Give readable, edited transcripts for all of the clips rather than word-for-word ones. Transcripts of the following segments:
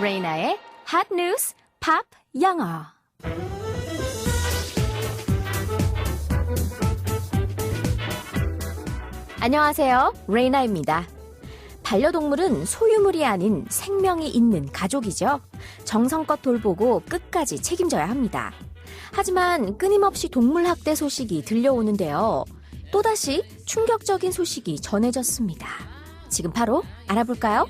레이나의 Hot News 팝 영어. 안녕하세요. 레이나입니다. 반려동물은 소유물이 아닌 생명이 있는 가족이죠. 정성껏 돌보고 끝까지 책임져야 합니다. 하지만 끊임없이 동물 학대 소식이 들려오는데요. 또다시 충격적인 소식이 전해졌습니다. 지금 바로 알아볼까요?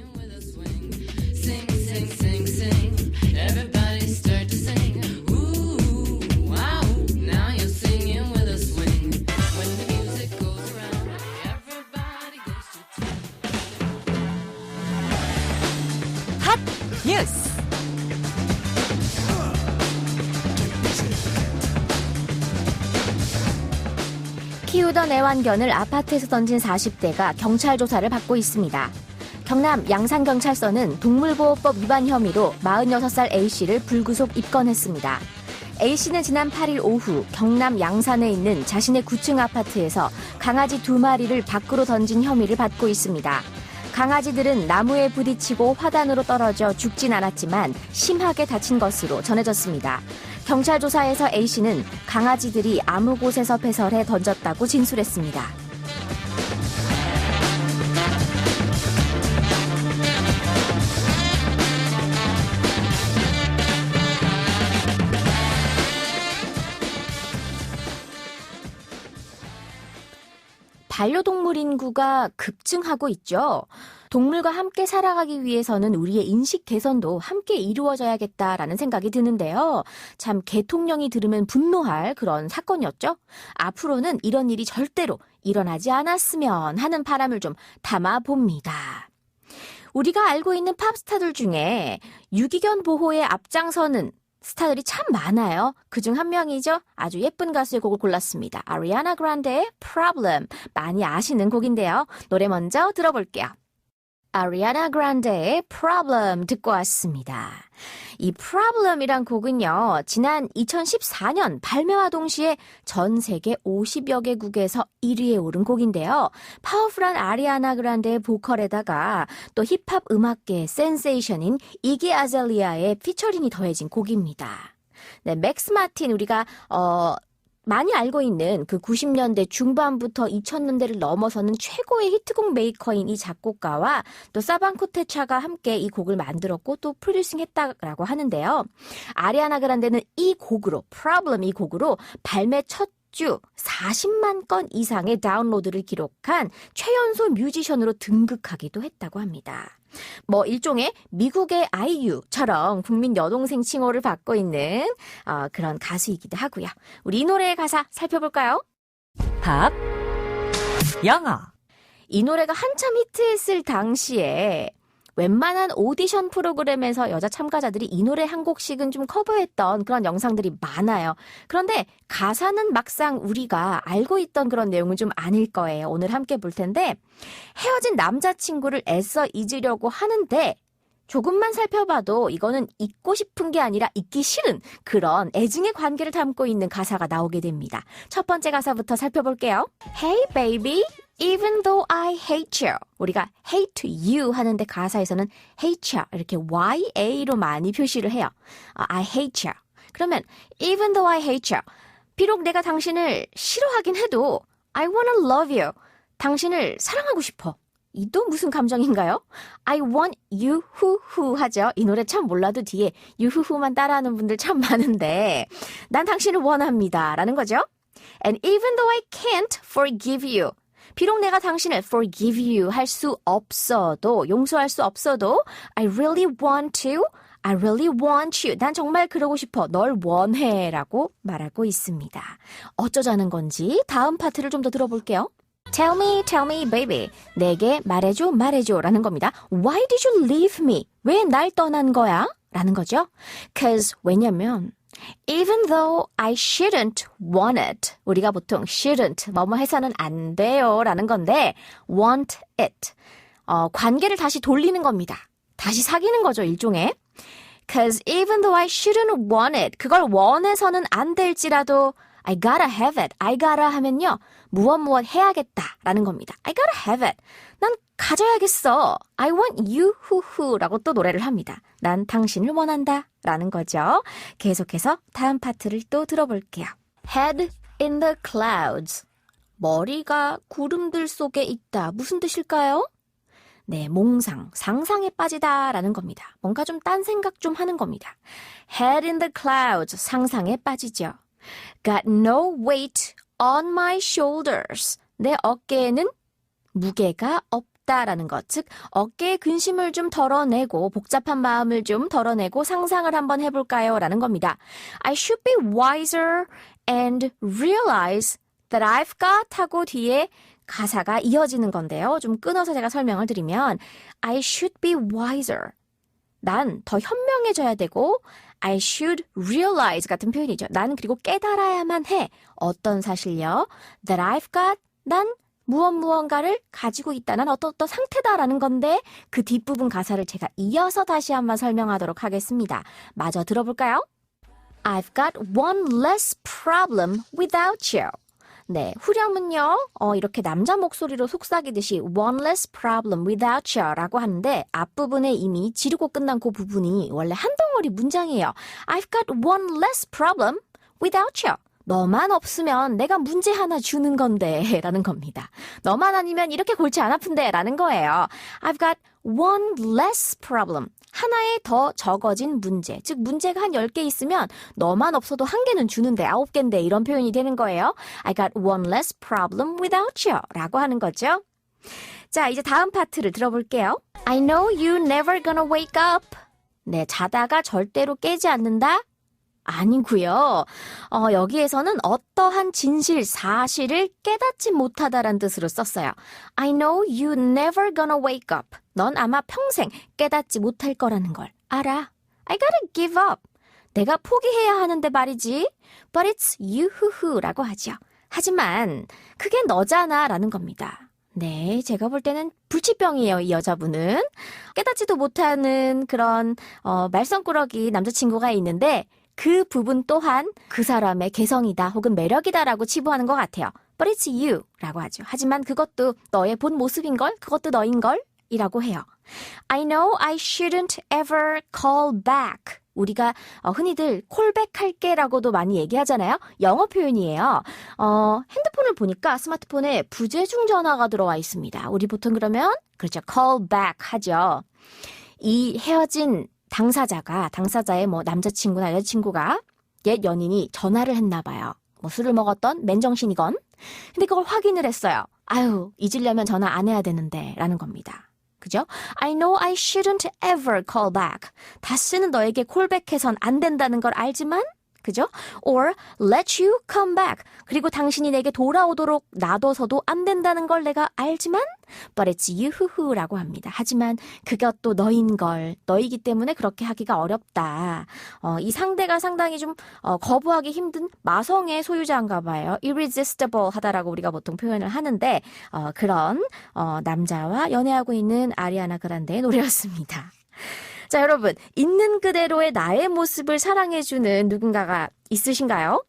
핫 뉴스. 키우던 애완견을 아파트에서 던진 40대가 경찰 조사를 받고 있습니다. 경남 양산경찰서는 동물보호법 위반 혐의로 46살 A씨를 불구속 입건했습니다. A씨는 지난 8일 오후 경남 양산에 있는 자신의 9층 아파트에서 강아지 2마리를 밖으로 던진 혐의를 받고 있습니다. 강아지들은 나무에 부딪히고 화단으로 떨어져 죽진 않았지만 심하게 다친 것으로 전해졌습니다. 경찰 조사에서 A씨는 강아지들이 아무 곳에서 배설해 던졌다고 진술했습니다. 반려동물 인구가 급증하고 있죠. 동물과 함께 살아가기 위해서는 우리의 인식 개선도 함께 이루어져야겠다라는 생각이 드는데요. 참 개통령이 들으면 분노할 그런 사건이었죠. 앞으로는 이런 일이 절대로 일어나지 않았으면 하는 바람을 좀 담아봅니다. 우리가 알고 있는 팝스타들 중에 유기견 보호에 앞장서는 스타들이 참 많아요. 그중 한 명이죠. 아주 예쁜 가수의 곡을 골랐습니다. 아리아나 그란데의 Problem. 많이 아시는 곡인데요. 노래 먼저 들어볼게요. 아리아나 그란데의 Problem 듣고 왔습니다. 이 Problem이란 곡은요, 지난 2014년 발매와 동시에 전 세계 50여 개국에서 1위에 오른 곡인데요. 파워풀한 아리아나 그란데의 보컬에다가 또 힙합 음악계의 센세이션인 이기 아잘리아의 피처링이 더해진 곡입니다. 네, 맥스 마틴 우리가 많이 알고 있는 그 90년대 중반부터 2000년대를 넘어서는 최고의 히트곡 메이커인 이 작곡가와 또 사반 코테차가 함께 이 곡을 만들었고 또 프로듀싱 했다라고 하는데요. 아리아나 그란데는 이 곡으로, Problem 이 곡으로 발매 첫 주 40만 건 이상의 다운로드를 기록한 최연소 뮤지션으로 등극하기도 했다고 합니다. 뭐 일종의 미국의 아이유처럼 국민 여동생 칭호를 받고 있는 그런 가수이기도 하고요. 우리 이 노래의 가사 살펴볼까요? 팝 영어. 이 노래가 한참 히트했을 당시에 웬만한 오디션 프로그램에서 여자 참가자들이 이 노래 한 곡씩은 좀 커버했던 그런 영상들이 많아요. 그런데 가사는 막상 우리가 알고 있던 그런 내용은 좀 아닐 거예요. 오늘 함께 볼 텐데 헤어진 남자친구를 애써 잊으려고 하는데 조금만 살펴봐도 이거는 잊고 싶은 게 아니라 잊기 싫은 그런 애증의 관계를 담고 있는 가사가 나오게 됩니다. 첫 번째 가사부터 살펴볼게요. Hey baby, even though I hate you. 우리가 hate you 하는데 가사에서는 hate you 이렇게 YA로 많이 표시를 해요. I hate you. 그러면 even though I hate you. 비록 내가 당신을 싫어하긴 해도 I wanna love you. 당신을 사랑하고 싶어. 이 또 무슨 감정인가요? I want you, 후 하죠. 이 노래 참 몰라도 뒤에 you, 후만 따라하는 분들 참 많은데 난 당신을 원합니다. 라는 거죠. And even though I can't forgive you. 비록 내가 당신을 forgive you 할 수 없어도, 용서할 수 없어도 I really want to, I really want you. 난 정말 그러고 싶어. 널 원해. 라고 말하고 있습니다. 어쩌자는 건지 다음 파트를 좀 더 들어볼게요. Tell me, baby. 내게 말해줘, 말해줘. 라는 겁니다. Why did you leave me? 왜 날 떠난 거야? 라는 거죠. Cause, 왜냐면 even though I shouldn't want it. 우리가 보통 shouldn't, 뭐뭐 해서는 안 돼요. 라는 건데 want it. 관계를 다시 돌리는 겁니다. 다시 사귀는 거죠, 일종의. Cause even though I shouldn't want it. 그걸 원해서는 안 될지라도 I gotta have it. I gotta 하면요. 무엇 해야겠다라는 겁니다. I gotta have it. 난 가져야겠어. I want you, 후후라고 또 노래를 합니다. 난 당신을 원한다 라는 거죠. 계속해서 다음 파트를 또 들어볼게요. Head in the clouds. 머리가 구름들 속에 있다. 무슨 뜻일까요? 네, 몽상, 상상에 빠지다라는 겁니다. 뭔가 좀 딴 생각 좀 하는 겁니다. Head in the clouds, 상상에 빠지죠. Got no weight on my shoulders. 내 어깨에는 무게가 없다라는 것. 즉, 어깨의 근심을 좀 덜어내고 복잡한 마음을 좀 덜어내고 상상을 한번 해볼까요? 라는 겁니다. I should be wiser and realize that I've got 하고 뒤에 가사가 이어지는 건데요. 좀 끊어서 제가 설명을 드리면 I should be wiser. 난 더 현명해져야 되고 I should realize 같은 표현이죠. 난 그리고 깨달아야만 해. 어떤 사실요? That I've got. 난 무언가를 가지고 있다. 난 어떤 상태다라는 건데 그 뒷부분 가사를 제가 이어서 다시 한번 설명하도록 하겠습니다. 마저 들어볼까요? I've got one less problem without you. 네, 후렴은요, 이렇게 남자 목소리로 속삭이듯이 one less problem without you 라고 하는데 앞부분에 이미 지르고 끝난 그 부분이 원래 한 덩어리 문장이에요. I've got one less problem without you. 너만 없으면 내가 문제 하나 주는 건데 라는 겁니다. 너만 아니면 이렇게 골치 안 아픈데 라는 거예요. I've got one less problem. 하나의 더 적어진 문제. 즉 문제가 한 10개 있으면 너만 없어도 한 개는 주는데 9개인데 이런 표현이 되는 거예요. I got one less problem without you 라고 하는 거죠. 자, 이제 다음 파트를 들어볼게요. I know you never gonna wake up. 네, 자다가 절대로 깨지 않는다? 아니고요. 여기에서는 어떠한 진실, 사실을 깨닫지 못하다란 뜻으로 썼어요. I know you never gonna wake up. 넌 아마 평생 깨닫지 못할 거라는 걸 알아. I gotta give up. 내가 포기해야 하는데 말이지. But it's you, 후후라고 하죠. 하지만 그게 너잖아 라는 겁니다. 네, 제가 볼 때는 불치병이에요, 이 여자분은. 깨닫지도 못하는 그런 말썽꾸러기 남자친구가 있는데 그 부분 또한 그 사람의 개성이다 혹은 매력이다라고 치부하는 것 같아요. But it's you 라고 하죠. 하지만 그것도 너의 본 모습인걸? 그것도 너인걸? 이라고 해요. I know I shouldn't ever call back. 우리가 흔히들 콜백할게 라고도 많이 얘기하잖아요. 영어 표현이에요. 핸드폰을 보니까 스마트폰에 부재중 전화가 들어와 있습니다. 우리 보통 그러면 그렇죠. call back 하죠. 이 헤어진 당사자의 남자친구나 여자친구가 옛 연인이 전화를 했나 봐요. 술을 먹었던 맨정신이건. 근데 그걸 확인을 했어요. 아유, 잊으려면 전화 안 해야 되는데 라는 겁니다. 그죠? I know I shouldn't ever call back. 다시는 너에게 콜백해선 안 된다는 걸 알지만 그죠? Or let you come back. 그리고 당신이 내게 돌아오도록 놔둬서도 안 된다는 걸 내가 알지만 But it's you, 후후라고 합니다. 하지만 그것도 너인걸. 너이기 때문에 그렇게 하기가 어렵다. 이 상대가 상당히 좀 거부하기 힘든 마성의 소유자인가 봐요. irresistible 하다라고 우리가 보통 표현을 하는데 그런 남자와 연애하고 있는 아리아나 그란데의 노래였습니다. 자, 여러분, 있는 그대로의 나의 모습을 사랑해주는 누군가가 있으신가요?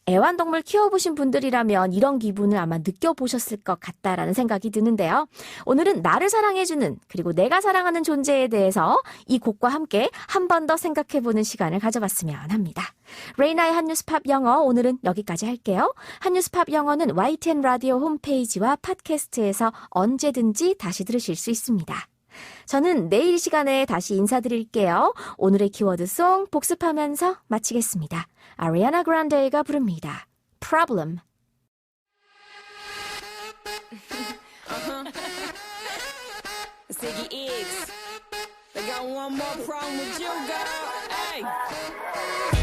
애완동물 키워보신 분들이라면 이런 기분을 아마 느껴보셨을 것 같다라는 생각이 드는데요. 오늘은 나를 사랑해주는 그리고 내가 사랑하는 존재에 대해서 이 곡과 함께 한 번 더 생각해보는 시간을 가져봤으면 합니다. 레이나의 한뉴스팝 영어 오늘은 여기까지 할게요. 한뉴스팝 영어는 YTN 라디오 홈페이지와 팟캐스트에서 언제든지 다시 들으실 수 있습니다. 저는 내일 시간에 다시 인사드릴게요. 오늘의 키워드송 복습하면서 마치겠습니다. 아리아나 그란데가 부릅니다. Problem. Ziggy Iggs. They got one more problem with you, girl. Hey.